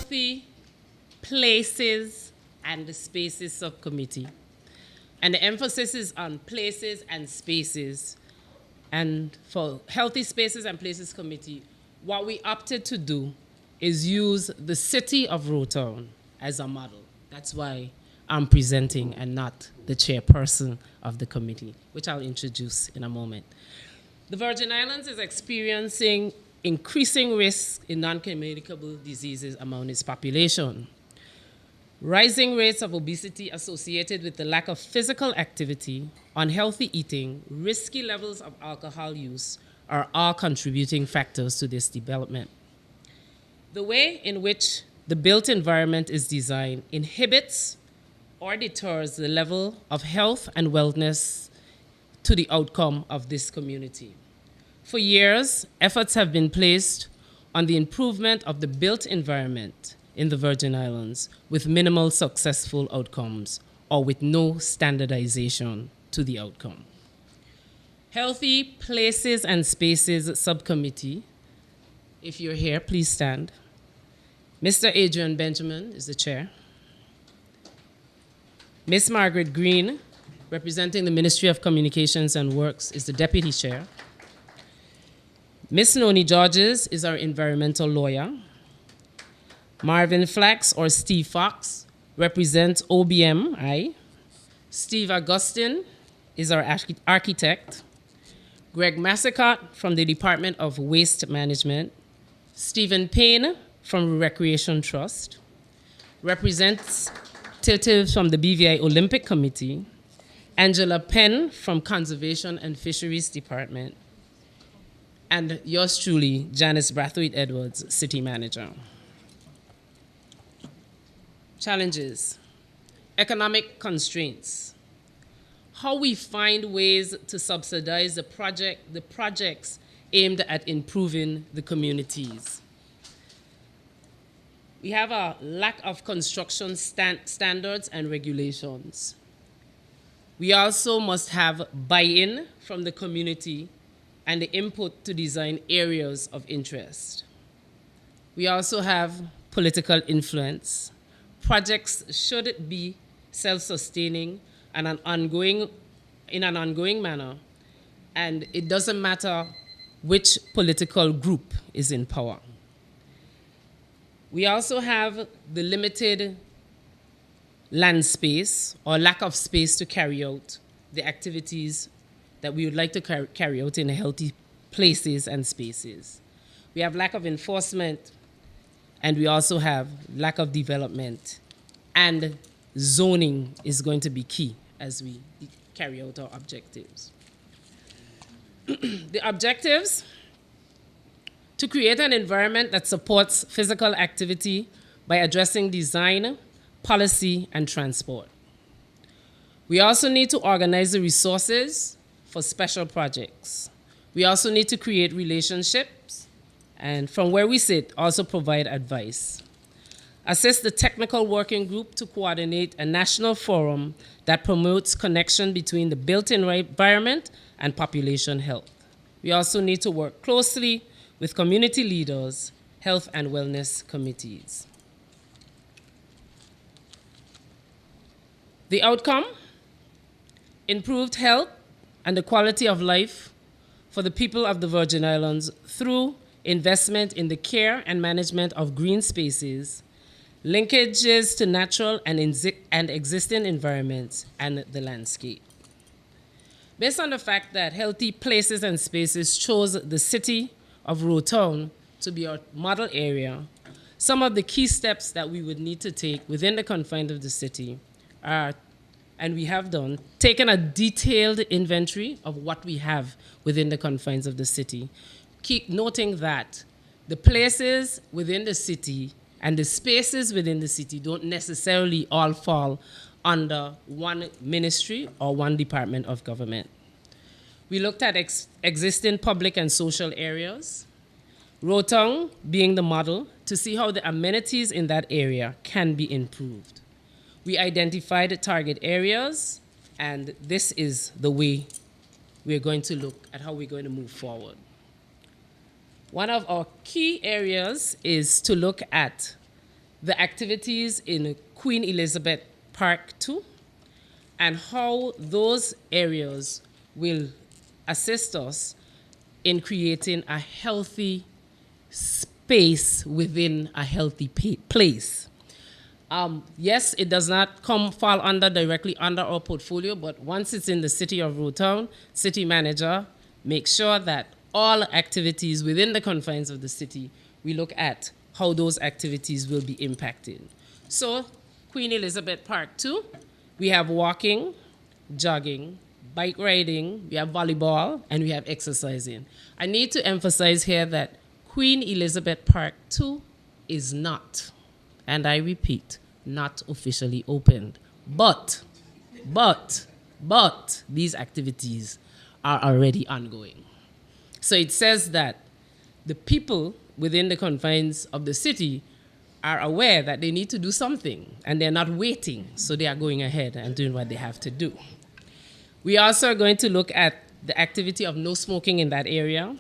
Healthy Places and Spaces Subcommittee. And the emphasis is on places and spaces. And for Healthy Spaces and Places Committee, what we opted to do is use the city of Rotown as a model. That's why I'm presenting and not the chairperson of the committee, which I'll introduce in a moment. The Virgin Islands is experiencing increasing risk in non-communicable diseases among its population. Rising rates of obesity associated with the lack of physical activity, unhealthy eating, risky levels of alcohol use are all contributing factors to this development. The way in which the built environment is designed inhibits or deters the level of health and wellness to the outcome of this community. For years, efforts have been placed on the improvement of the built environment in the Virgin Islands with minimal successful outcomes or with no standardization to the outcome. Healthy Places and Spaces Subcommittee, if you're here, please stand. Mr. Adrian Benjamin is the chair. Ms. Margaret Green, representing the Ministry of Communications and Works, is the deputy chair. Ms. Noni Georges is our environmental lawyer. Marvin Flax, or Steve Fox, represents OBMI. Steve Augustin is our architect. Greg Massicott from the Department of Waste Management. Stephen Payne from Recreation Trust. Representatives from the BVI Olympic Committee. Angela Penn from Conservation and Fisheries Department. And yours truly, Janice Brathwaite Edwards, City Manager. Challenges, economic constraints, how we find ways to subsidize the projects aimed at improving the communities. We have a lack of construction standards and regulations. We also must have buy-in from the community and the input to design areas of interest. We also have political influence. Projects should be self-sustaining and in an ongoing manner, and it doesn't matter which political group is in power. We also have the limited land space or lack of space to carry out the activities that we would like to carry out in healthy places and spaces. We have lack of enforcement, and we also have lack of development, and zoning is going to be key as we carry out our objectives. The objectives: to create an environment that supports physical activity by addressing design, policy, and transport. We also need to organize the resources for special projects. We also need to create relationships, and from where we sit, also provide advice. Assist the technical working group to coordinate a national forum that promotes connection between the built environment and population health. We also need to work closely with community leaders, health and wellness committees. The outcome: improved health and the quality of life for the people of the Virgin Islands through investment in the care and management of green spaces, linkages to natural and existing environments, and the landscape. Based on the fact that Healthy Places and Spaces chose the city of Rotown to be our model area, some of the key steps that we would need to take within the confines of the city are, and we have done, taken a detailed inventory of what we have within the confines of the city. Keep noting that the places within the city and the spaces within the city don't necessarily all fall under one ministry or one department of government. We looked at existing public and social areas, Rotown being the model, to see how the amenities in that area can be improved. We identified the target areas, and this is the way we're going to look at how we're going to move forward. One of our key areas is to look at the activities in Queen Elizabeth Park too, and how those areas will assist us in creating a healthy space within a healthy place. Yes, it does not fall directly under our portfolio, but once it's in the city of Roetown, city manager makes sure that all activities within the confines of the city, we look at how those activities will be impacted. So, Queen Elizabeth Park 2, we have walking, jogging, bike riding, we have volleyball, and we have exercising. I need to emphasize here that Queen Elizabeth Park 2 is not, and I repeat, not officially opened. But these activities are already ongoing. So it says that the people within the confines of the city are aware that they need to do something, and they're not waiting, so they are going ahead and doing what they have to do. We also are going to look at the activity of no smoking in that area.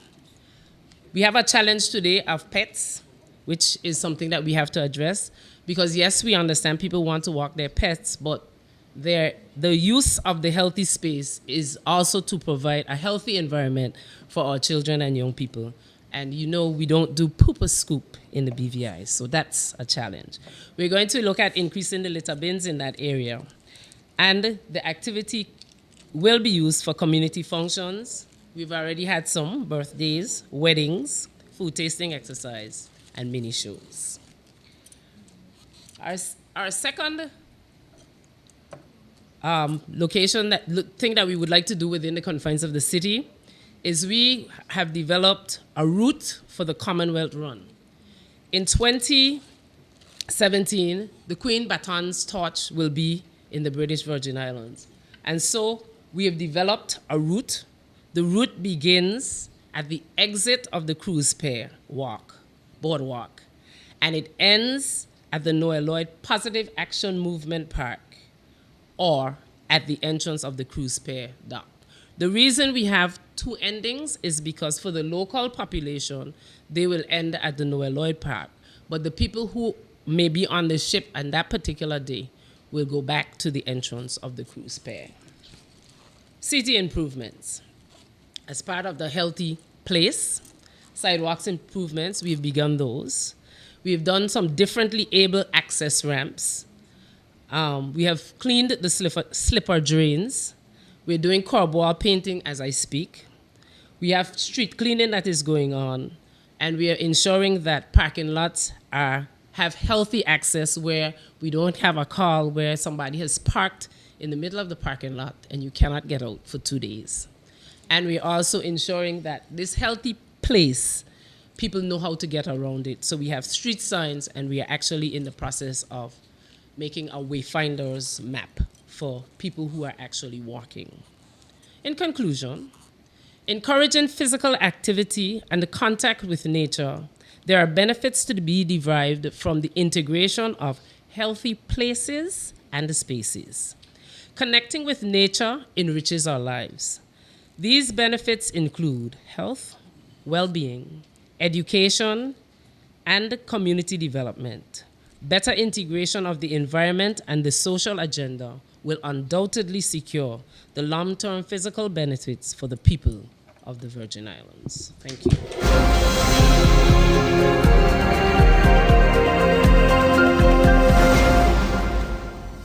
We have a challenge today of pets, which is something that we have to address, because yes, we understand people want to walk their pets, but the use of the healthy space is also to provide a healthy environment for our children and young people. And you know we don't do poop or scoop in the BVI, so that's a challenge. We're going to look at increasing the litter bins in that area. And the activity will be used for community functions. We've already had some birthdays, weddings, food tasting exercise, and mini shows. Our second thing that we would like to do within the confines of the city is we have developed a route for the Commonwealth Run. In 2017, the Queen Baton's torch will be in the British Virgin Islands. And so we have developed a route. The route begins at the exit of the cruise pier boardwalk, and it ends at the Noah Lloyd Positive Action Movement Park or at the entrance of the cruise pier dock. The reason we have two endings is because for the local population, they will end at the Noah Lloyd Park. But the people who may be on the ship on that particular day will go back to the entrance of the cruise pier. City improvements. As part of the healthy place, sidewalks improvements, we've begun those. We've done some differently able access ramps. We have cleaned the slipper drains. We're doing curb wall painting as I speak. We have street cleaning that is going on, and we are ensuring that parking lots have healthy access where we don't have a call where somebody has parked in the middle of the parking lot and you cannot get out for 2 days. And we're also ensuring that this healthy place, people know how to get around it. So we have street signs, and we are actually in the process of making a wayfinders map for people who are actually walking. In conclusion, encouraging physical activity and the contact with nature, there are benefits to be derived from the integration of healthy places and spaces. Connecting with nature enriches our lives. These benefits include health, well-being, education, and community development. Better integration of the environment and the social agenda will undoubtedly secure the long-term physical benefits for the people of the Virgin Islands. Thank you.